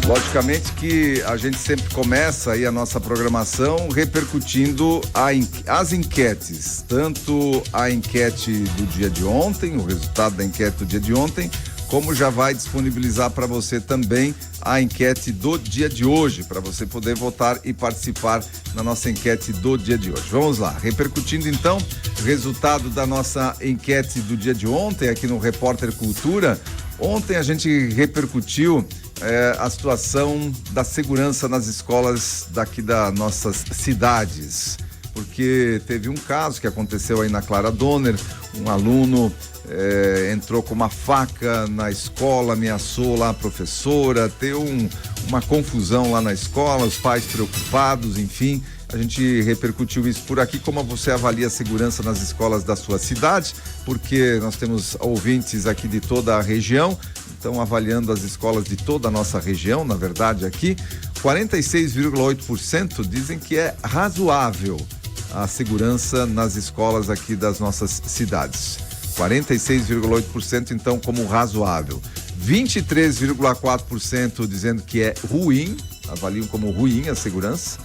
Logicamente que a gente sempre começa aí a nossa programação repercutindo as enquetes, tanto a enquete do dia de ontem, o resultado da enquete do dia de ontem, como já vai disponibilizar para você também a enquete do dia de hoje, para você poder votar e participar na nossa enquete do dia de hoje. Vamos lá, repercutindo então o resultado da nossa enquete do dia de ontem aqui no Repórter Cultura. Ontem a gente repercutiu a situação da segurança nas escolas daqui das nossas cidades, porque teve um caso que aconteceu aí na Clara Donner, um aluno entrou com uma faca na escola, ameaçou lá a professora, teve uma confusão lá na escola, os pais preocupados, enfim, a gente repercutiu isso por aqui. Como você avalia a segurança nas escolas da sua cidade, porque nós temos ouvintes aqui de toda a região, estão avaliando as escolas de toda a nossa região, na verdade aqui, 46,8% dizem que é razoável a segurança nas escolas aqui das nossas cidades. 46,8% então como razoável. 23,4% dizendo que é ruim, avaliam como ruim a segurança.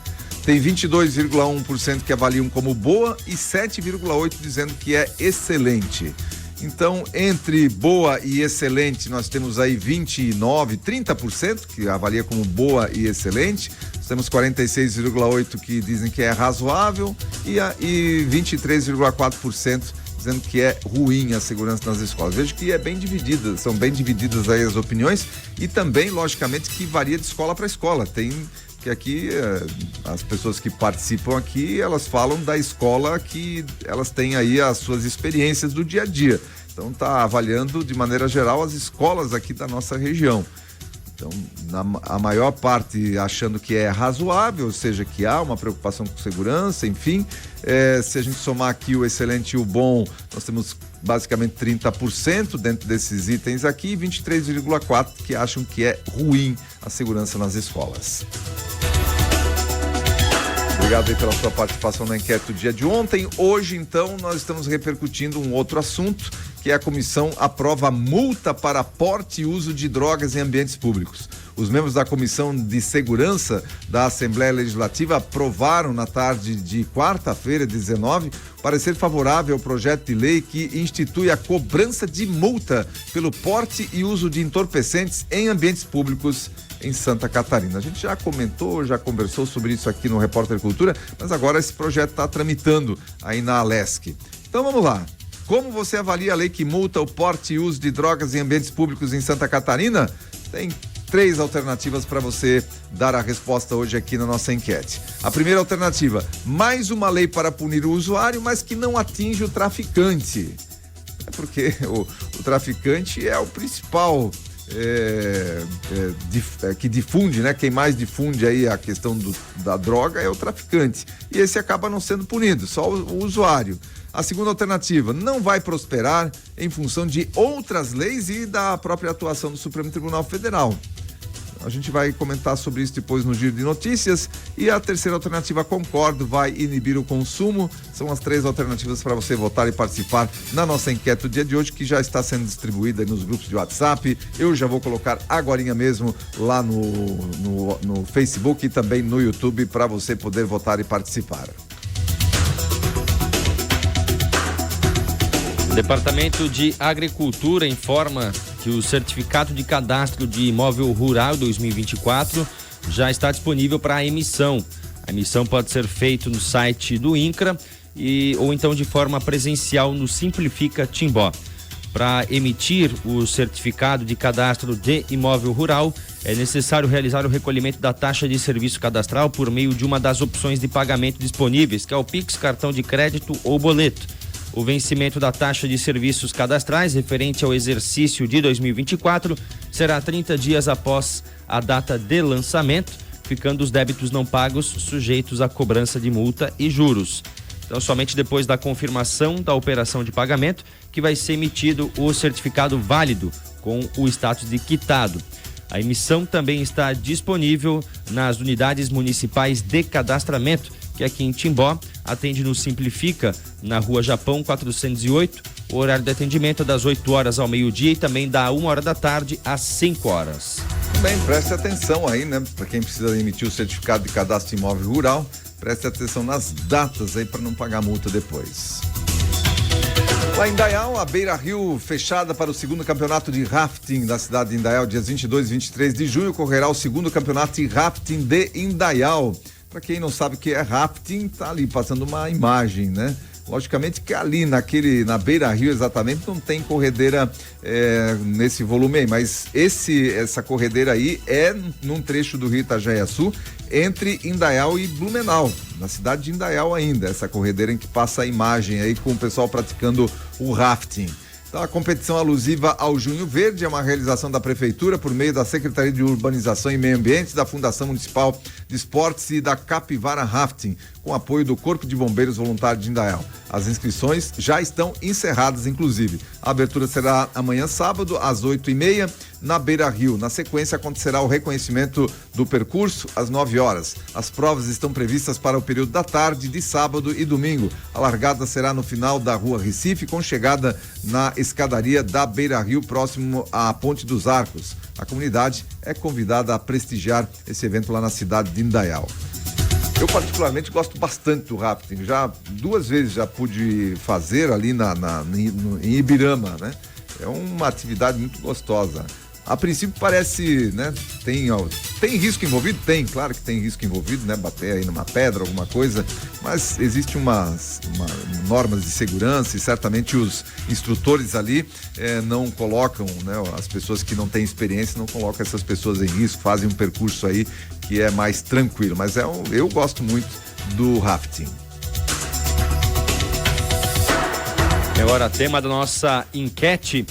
Tem 22,1% que avaliam como boa e 7,8% dizendo que é excelente. Então, entre boa e excelente, nós temos aí 30% que avalia como boa e excelente. Nós temos 46,8% que dizem que é razoável e 23,4% dizendo que é ruim a segurança nas escolas. Vejo que são bem divididas aí as opiniões e também, logicamente, que varia de escola para escola. Tem que aqui, as pessoas que participam aqui, elas falam da escola que elas têm aí as suas experiências do dia a dia. Então tá avaliando de maneira geral as escolas aqui da nossa região. Então, a maior parte achando que é razoável, ou seja, que há uma preocupação com segurança, enfim. Se a gente somar aqui o excelente e o bom, nós temos basicamente 30% dentro desses itens aqui, e 23,4% que acham que é ruim a segurança nas escolas. Obrigado aí pela sua participação na enquete do dia de ontem. Hoje, então, nós estamos repercutindo um outro assunto, que é a comissão aprova multa para porte e uso de drogas em ambientes públicos. Os membros da Comissão de Segurança da Assembleia Legislativa aprovaram na tarde de quarta-feira, 19, parecer favorável ao projeto de lei que institui a cobrança de multa pelo porte e uso de entorpecentes em ambientes públicos em Santa Catarina. A gente já conversou sobre isso aqui no Repórter Cultura, mas agora esse projeto está tramitando aí na Alesc. Então vamos lá. Como você avalia a lei que multa o porte e uso de drogas em ambientes públicos em Santa Catarina? Tem 3 alternativas para você dar a resposta hoje aqui na nossa enquete. A primeira alternativa: mais uma lei para punir o usuário, mas que não atinge o traficante. É porque o traficante é o principal que difunde, né? Quem mais difunde aí a questão da droga é o traficante. E esse acaba não sendo punido, só o usuário. A segunda alternativa: não vai prosperar em função de outras leis e da própria atuação do Supremo Tribunal Federal. A gente vai comentar sobre isso depois no Giro de Notícias. E a terceira alternativa: concordo, vai inibir o consumo. São as 3 alternativas para você votar e participar na nossa enquete do dia de hoje, que já está sendo distribuída nos grupos de WhatsApp. Eu já vou colocar agorinha mesmo lá no Facebook e também no YouTube para você poder votar e participar. O Departamento de Agricultura informa que o certificado de cadastro de imóvel rural 2024 já está disponível para a emissão. A emissão pode ser feita no site do INCRA ou então de forma presencial no Simplifica Timbó. Para emitir o certificado de cadastro de imóvel rural, é necessário realizar o recolhimento da taxa de serviço cadastral por meio de uma das opções de pagamento disponíveis, que é o Pix, cartão de crédito ou boleto. O vencimento da taxa de serviços cadastrais referente ao exercício de 2024 será 30 dias após a data de lançamento, ficando os débitos não pagos sujeitos à cobrança de multa e juros. Então, somente depois da confirmação da operação de pagamento que vai ser emitido o certificado válido com o status de quitado. A emissão também está disponível nas unidades municipais de cadastramento, que aqui em Timbó atende no Simplifica, na Rua Japão 408. O horário de atendimento é das 8 horas ao meio-dia e também da 1 hora da tarde às 5 horas. Bem, preste atenção aí, né? Para quem precisa emitir o certificado de cadastro de imóvel rural, preste atenção nas datas aí para não pagar multa depois. Lá em Indaial, a Beira Rio fechada para o segundo campeonato de rafting da cidade de Indaial, dias 22 e 23 de junho, ocorrerá o segundo campeonato de rafting de Indaial. Para quem não sabe o que é rafting, tá ali passando uma imagem, né? Logicamente que ali na Beira Rio exatamente não tem corredeira nesse volume aí, mas essa corredeira aí é num trecho do Rio Itajaiaçu, entre Indaial e Blumenau, na cidade de Indaial ainda, essa corredeira em que passa a imagem aí com o pessoal praticando o rafting. Então, a competição alusiva ao Junho Verde é uma realização da Prefeitura por meio da Secretaria de Urbanização e Meio Ambiente, da Fundação Municipal de Esportes e da Capivara Rafting, com apoio do Corpo de Bombeiros Voluntários de Indaial. As inscrições já estão encerradas, inclusive. A abertura será amanhã, sábado, às 8h30, na Beira Rio. Na sequência, acontecerá o reconhecimento do percurso às 9 horas. As provas estão previstas para o período da tarde de sábado e domingo. A largada será no final da Rua Recife, com chegada na escadaria da Beira Rio, próximo à Ponte dos Arcos. A comunidade é convidada a prestigiar esse evento lá na cidade de Indaial. Eu particularmente gosto bastante do rafting, já 2 vezes já pude fazer ali em Ibirama, né? É uma atividade muito gostosa. A princípio parece, né? Tem risco envolvido? Tem, claro que tem risco envolvido, né? Bater aí numa pedra, alguma coisa, mas existe umas normas de segurança e certamente os instrutores ali não colocam, né? As pessoas que não têm experiência não colocam essas pessoas em risco, fazem um percurso aí que é mais tranquilo, mas eu gosto muito do rafting. Agora, tema da nossa enquete.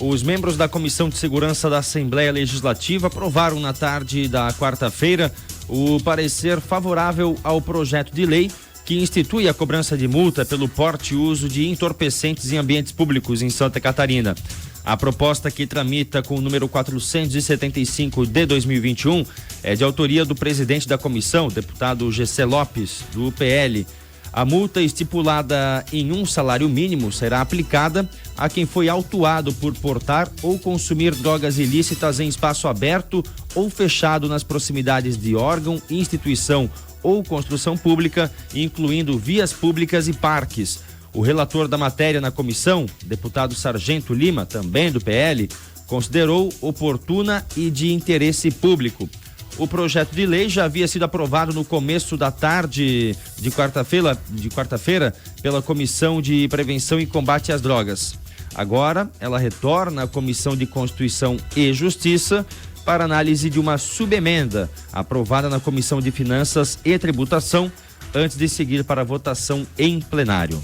Os membros da Comissão de Segurança da Assembleia Legislativa aprovaram na tarde da quarta-feira o parecer favorável ao projeto de lei que institui a cobrança de multa pelo porte e uso de entorpecentes em ambientes públicos em Santa Catarina. A proposta, que tramita com o número 475 de 2021, é de autoria do presidente da comissão, deputado Gessé Lopes, do PL. A multa estipulada em um salário mínimo será aplicada a quem foi autuado por portar ou consumir drogas ilícitas em espaço aberto ou fechado nas proximidades de órgão, instituição ou construção pública, incluindo vias públicas e parques. O relator da matéria na comissão, deputado Sargento Lima, também do PL, considerou oportuna e de interesse público. O projeto de lei já havia sido aprovado no começo da tarde de quarta-feira pela Comissão de Prevenção e Combate às Drogas. Agora, ela retorna à Comissão de Constituição e Justiça para análise de uma subemenda aprovada na Comissão de Finanças e Tributação, antes de seguir para a votação em plenário.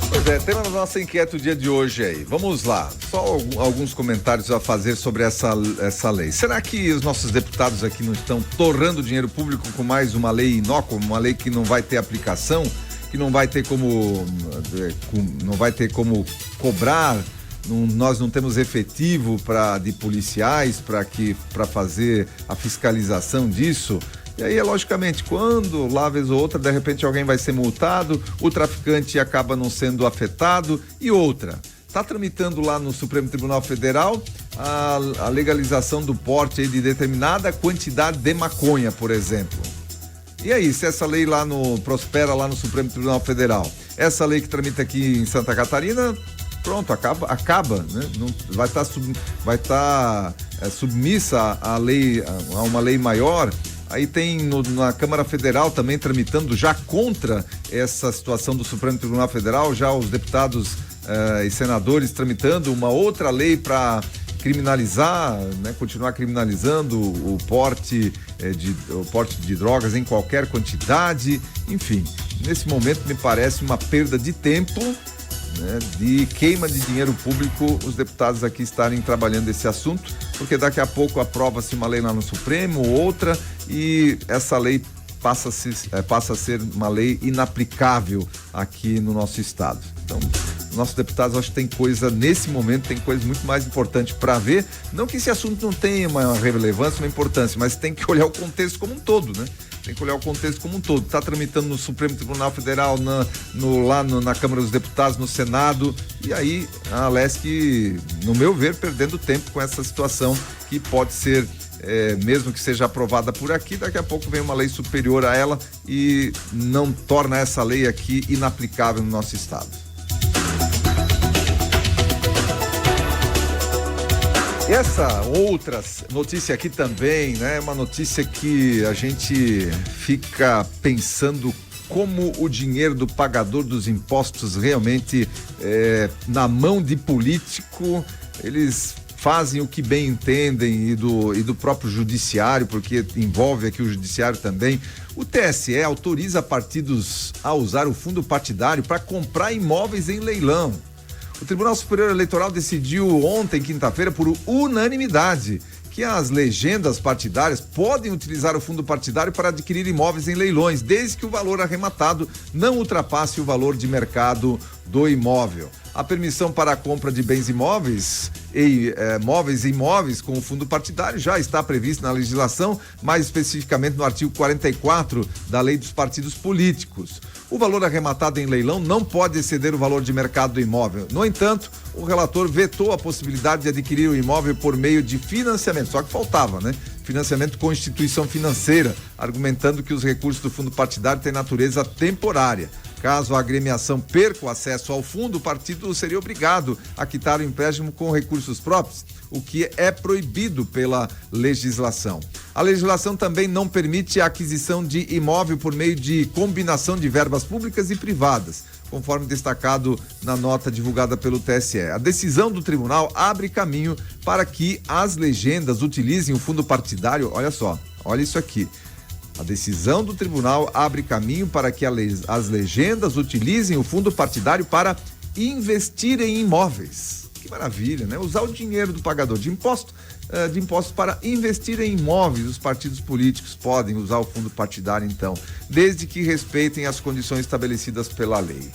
Pois é, tema da nossa enquete o dia de hoje aí. Vamos lá, só alguns comentários a fazer sobre essa lei. Será que os nossos deputados aqui não estão torrando dinheiro público com mais uma lei inócua, uma lei que não vai ter aplicação, que não vai ter como cobrar? Nós não temos efetivo de policiais para fazer a fiscalização disso? E aí, logicamente, quando lá vez ou outra, de repente alguém vai ser multado, o traficante acaba não sendo afetado. E outra, está tramitando lá no Supremo Tribunal Federal a legalização do porte aí de determinada quantidade de maconha, por exemplo. E aí, se essa lei prospera lá no Supremo Tribunal Federal, essa lei que tramita aqui em Santa Catarina, pronto, acaba, né? Não, vai estar submissa a uma lei maior. Aí tem na Câmara Federal também tramitando já contra essa situação do Supremo Tribunal Federal, já os deputados e senadores tramitando uma outra lei para criminalizar, né, continuar criminalizando o porte de drogas em qualquer quantidade. Enfim, nesse momento me parece uma perda de tempo, né, de queima de dinheiro público, os deputados aqui estarem trabalhando esse assunto, porque daqui a pouco aprova-se uma lei lá no Supremo, outra, e essa lei passa a ser uma lei inaplicável aqui no nosso estado. Então, nossos deputados, acho que nesse momento tem coisa muito mais importante para ver, não que esse assunto não tenha uma relevância, uma importância, mas tem que olhar o contexto como um todo, né? Tem que olhar o contexto como um todo. Está tramitando no Supremo Tribunal Federal, na Câmara dos Deputados, no Senado, e aí a Alesc, no meu ver, perdendo tempo com essa situação que pode ser, mesmo que seja aprovada por aqui, daqui a pouco vem uma lei superior a ela e não torna essa lei aqui inaplicável no nosso estado. E essa outra notícia aqui também, né? Uma notícia que a gente fica pensando como o dinheiro do pagador dos impostos realmente na mão de político, eles fazem o que bem entendem e do próprio judiciário, porque envolve aqui o judiciário também. O TSE autoriza partidos a usar o fundo partidário para comprar imóveis em leilão. O Tribunal Superior Eleitoral decidiu ontem, quinta-feira, por unanimidade, que as legendas partidárias podem utilizar o fundo partidário para adquirir imóveis em leilões, desde que o valor arrematado não ultrapasse o valor de mercado do imóvel. A permissão para a compra de bens imóveis móveis e imóveis com o fundo partidário já está prevista na legislação, mais especificamente no artigo 44 da Lei dos Partidos Políticos. O valor arrematado em leilão não pode exceder o valor de mercado do imóvel. No entanto, o relator vetou a possibilidade de adquirir o imóvel por meio de financiamento, só que faltava, né? Financiamento com instituição financeira, argumentando que os recursos do fundo partidário têm natureza temporária. Caso a agremiação perca o acesso ao fundo, o partido seria obrigado a quitar o empréstimo com recursos próprios, o que é proibido pela legislação. A legislação também não permite a aquisição de imóvel por meio de combinação de verbas públicas e privadas, conforme destacado na nota divulgada pelo TSE. A decisão do tribunal abre caminho para que as legendas utilizem o fundo partidário. Olha só, olha isso aqui. A decisão do tribunal abre caminho para que as legendas utilizem o fundo partidário para investir em imóveis. Que maravilha, né? Usar o dinheiro do pagador de impostos para investir em imóveis. Os partidos políticos podem usar o fundo partidário, então, desde que respeitem as condições estabelecidas pela lei.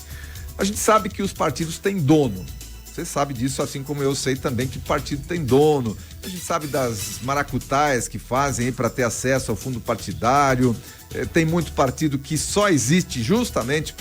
A gente sabe que os partidos têm dono. Você sabe disso, assim como eu sei também que o partido tem dono. A gente sabe das maracutaias que fazem para ter acesso ao fundo partidário. Tem muito partido que só existe justamente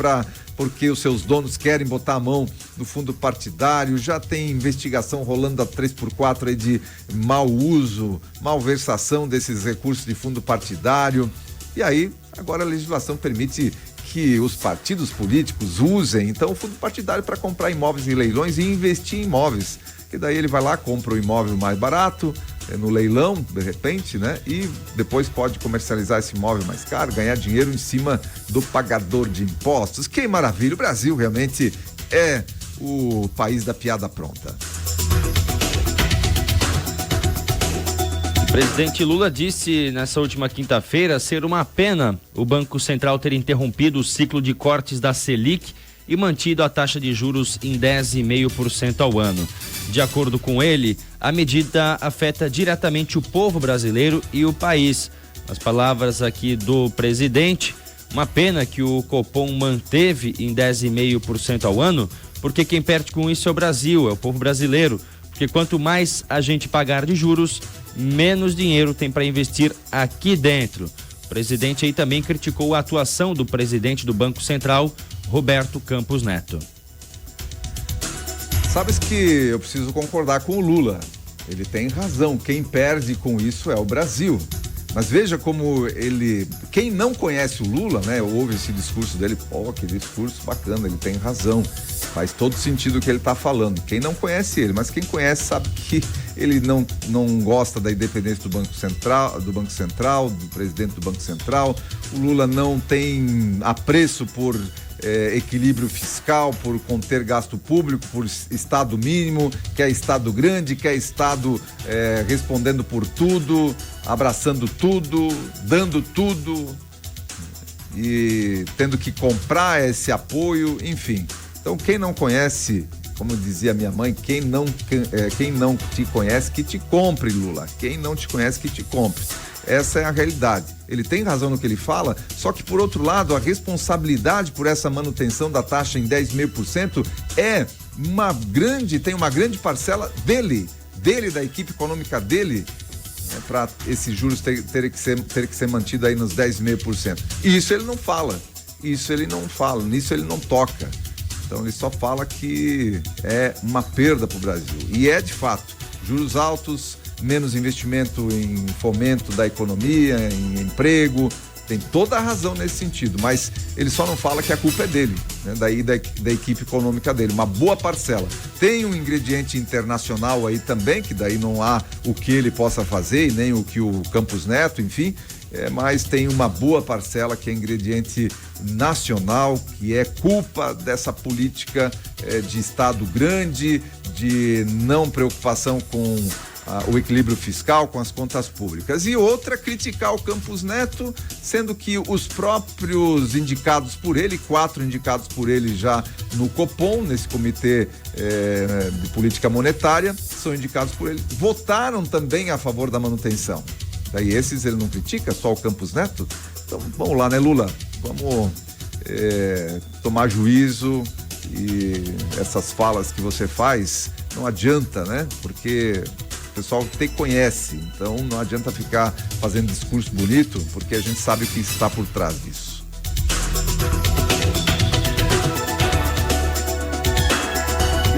porque os seus donos querem botar a mão no fundo partidário. Já tem investigação rolando a 3x4 aí de mau uso, malversação desses recursos de fundo partidário. E aí, agora a legislação permite que os partidos políticos usem, então, o fundo partidário para comprar imóveis em leilões e investir em imóveis. Que daí ele vai lá, compra o imóvel mais barato, no leilão, de repente, né? E depois pode comercializar esse imóvel mais caro, ganhar dinheiro em cima do pagador de impostos. Que maravilha! O Brasil realmente é o país da piada pronta. O presidente Lula disse nessa última quinta-feira ser uma pena o Banco Central ter interrompido o ciclo de cortes da Selic e mantido a taxa de juros em 10,5% ao ano. De acordo com ele, a medida afeta diretamente o povo brasileiro e o país. As palavras aqui do presidente, uma pena que o Copom manteve em 10,5% ao ano, porque quem perde com isso é o Brasil, é o povo brasileiro. Porque quanto mais a gente pagar de juros, menos dinheiro tem para investir aqui dentro. O presidente aí também criticou a atuação do presidente do Banco Central, Roberto Campos Neto. Sabes que eu preciso concordar com o Lula. Ele tem razão. Quem perde com isso é o Brasil. Mas veja como quem não conhece o Lula, né, ouve esse discurso dele, que discurso bacana, ele tem razão. Faz todo sentido o que ele está falando. Quem não conhece ele, mas quem conhece sabe que ele não gosta da independência do Banco Central, do presidente do Banco Central. O Lula não tem apreço por equilíbrio fiscal, por conter gasto público, por Estado mínimo, quer Estado grande, quer Estado respondendo por tudo, abraçando tudo, dando tudo e tendo que comprar esse apoio, enfim. Então, quem não conhece, como dizia minha mãe, quem não te conhece, que te compre, Lula. Quem não te conhece, que te compre. Essa é a realidade. Ele tem razão no que ele fala, só que, por outro lado, a responsabilidade por essa manutenção da taxa em 10,5% tem uma grande parcela dele, da equipe econômica dele, para esses juros ter que ser mantido aí nos 10,5%. Isso ele não fala, nisso ele não toca. Então ele só fala que é uma perda para o Brasil. E é de fato, juros altos, menos investimento em fomento da economia, em emprego. Tem toda a razão nesse sentido, mas ele só não fala que a culpa é dele, né? Daí da equipe econômica dele, uma boa parcela. Tem um ingrediente internacional aí também, que daí não há o que ele possa fazer e nem o que o Campos Neto, enfim, mas tem uma boa parcela que é ingrediente nacional, que é culpa dessa política de Estado grande, de não preocupação com o equilíbrio fiscal, com as contas públicas. E outra, criticar o Campos Neto, sendo que os próprios indicados por ele, 4 indicados por ele já no Copom, nesse comitê de política monetária, são indicados por ele, votaram também a favor da manutenção. Daí esses ele não critica, só o Campos Neto? Então vamos lá, né, Lula? Vamos tomar juízo, e essas falas que você faz não adianta, né? Porque o pessoal te conhece, então não adianta ficar fazendo discurso bonito, porque a gente sabe o que está por trás disso.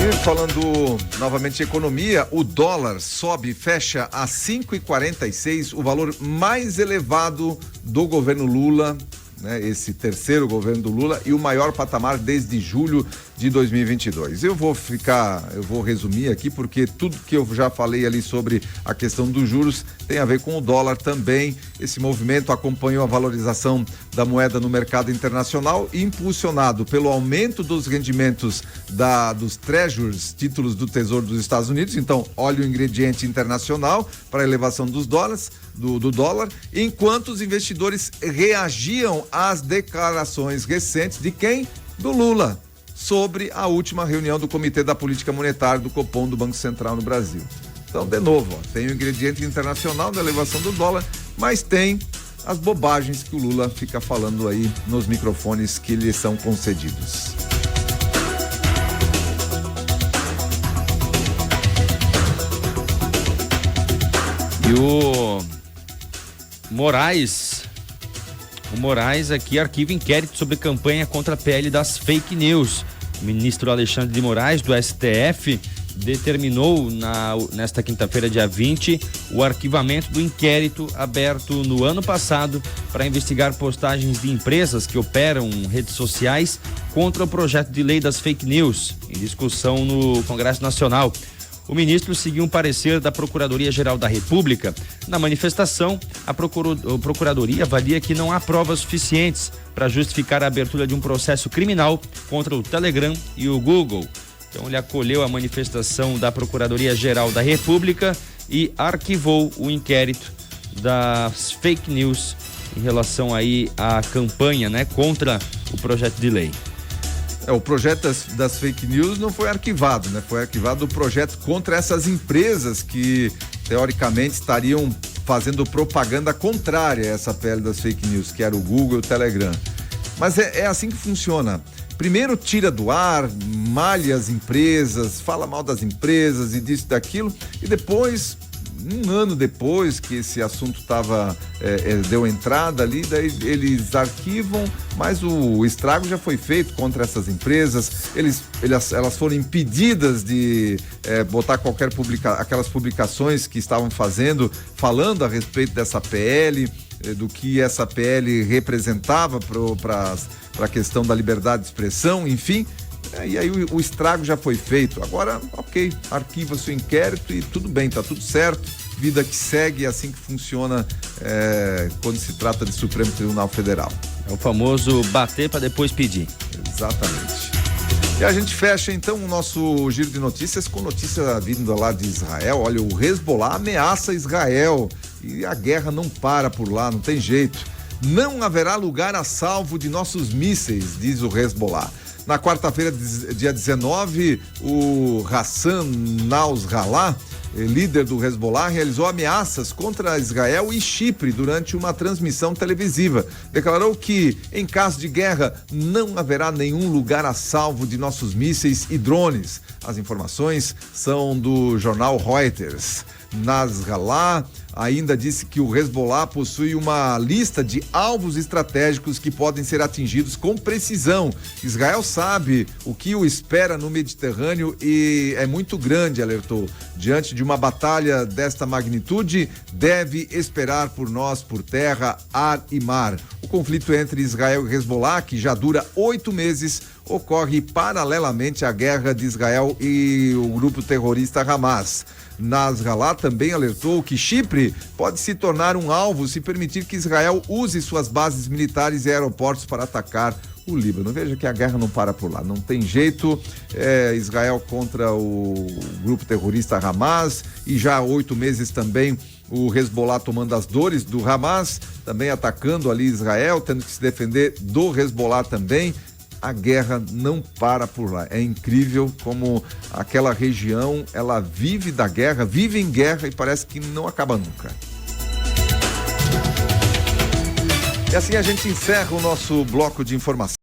E falando novamente de economia, o dólar sobe e fecha a 5,46, o valor mais elevado do governo Lula, né, esse terceiro governo do Lula, e o maior patamar desde julho de 2022. Eu vou resumir aqui, porque tudo que eu já falei ali sobre a questão dos juros tem a ver com o dólar também. Esse movimento acompanhou a valorização da moeda no mercado internacional, impulsionado pelo aumento dos rendimentos dos treasuries, títulos do Tesouro dos Estados Unidos. Então, olha o ingrediente internacional para a elevação dos dólares, do dólar, enquanto os investidores reagiam às declarações recentes de quem? Do Lula, sobre a última reunião do Comitê da Política Monetária do Copom do Banco Central no Brasil. Então, de novo, tem o ingrediente internacional da elevação do dólar, mas tem as bobagens que o Lula fica falando aí nos microfones que lhe são concedidos. E o Moraes aqui arquiva inquérito sobre campanha contra a PL das fake news. O ministro Alexandre de Moraes, do STF, determinou nesta quinta-feira, dia 20, o arquivamento do inquérito aberto no ano passado para investigar postagens de empresas que operam redes sociais contra o projeto de lei das fake news, em discussão no Congresso Nacional. O ministro seguiu um parecer da Procuradoria-Geral da República. Na manifestação, a Procuradoria avalia que não há provas suficientes para justificar a abertura de um processo criminal contra o Telegram e o Google. Então, ele acolheu a manifestação da Procuradoria-Geral da República e arquivou o inquérito das fake news em relação aí à campanha, né, contra o projeto de lei. O projeto das fake news não foi arquivado, né? Foi arquivado o projeto contra essas empresas que, teoricamente, estariam fazendo propaganda contrária a essa PL das fake news, que era o Google e o Telegram. Mas é assim que funciona. Primeiro tira do ar, malha as empresas, fala mal das empresas e disso e daquilo, e depois, um ano depois que esse assunto deu entrada ali, daí eles arquivam, mas o estrago já foi feito contra essas empresas. Elas foram impedidas de botar aquelas publicações que estavam falando a respeito dessa PL, do que essa PL representava para a questão da liberdade de expressão, enfim. E aí o estrago já foi feito. Agora, ok, arquiva-se o inquérito e tudo bem, tá tudo certo. Vida que segue, é assim que funciona quando se trata de Supremo Tribunal Federal. É o famoso bater para depois pedir. Exatamente. E a gente fecha então o nosso giro de notícias com notícia vinda lá de Israel. Olha, o Hezbollah ameaça Israel e a guerra não para por lá, não tem jeito. Não haverá lugar a salvo de nossos mísseis, diz o Hezbollah. Na quarta-feira, dia 19, o Hassan Nasrallah, líder do Hezbollah, realizou ameaças contra Israel e Chipre durante uma transmissão televisiva. Declarou que, em caso de guerra, não haverá nenhum lugar a salvo de nossos mísseis e drones. As informações são do jornal Reuters. Nasrallah ainda disse que o Hezbollah possui uma lista de alvos estratégicos que podem ser atingidos com precisão. Israel sabe o que o espera no Mediterrâneo e é muito grande, alertou. Diante de uma batalha desta magnitude, deve esperar por nós por terra, ar e mar. O conflito entre Israel e Hezbollah, que já dura 8 meses, ocorre paralelamente à guerra de Israel e o grupo terrorista Hamas. Nasrallah também alertou que Chipre pode se tornar um alvo se permitir que Israel use suas bases militares e aeroportos para atacar o Líbano. Veja que a guerra não para por lá, não tem jeito. Israel contra o grupo terrorista Hamas e já há 8 meses também o Hezbollah tomando as dores do Hamas, também atacando ali Israel, tendo que se defender do Hezbollah também. A guerra não para por lá. É incrível como aquela região, ela vive da guerra, vive em guerra e parece que não acaba nunca. E assim a gente encerra o nosso bloco de informação.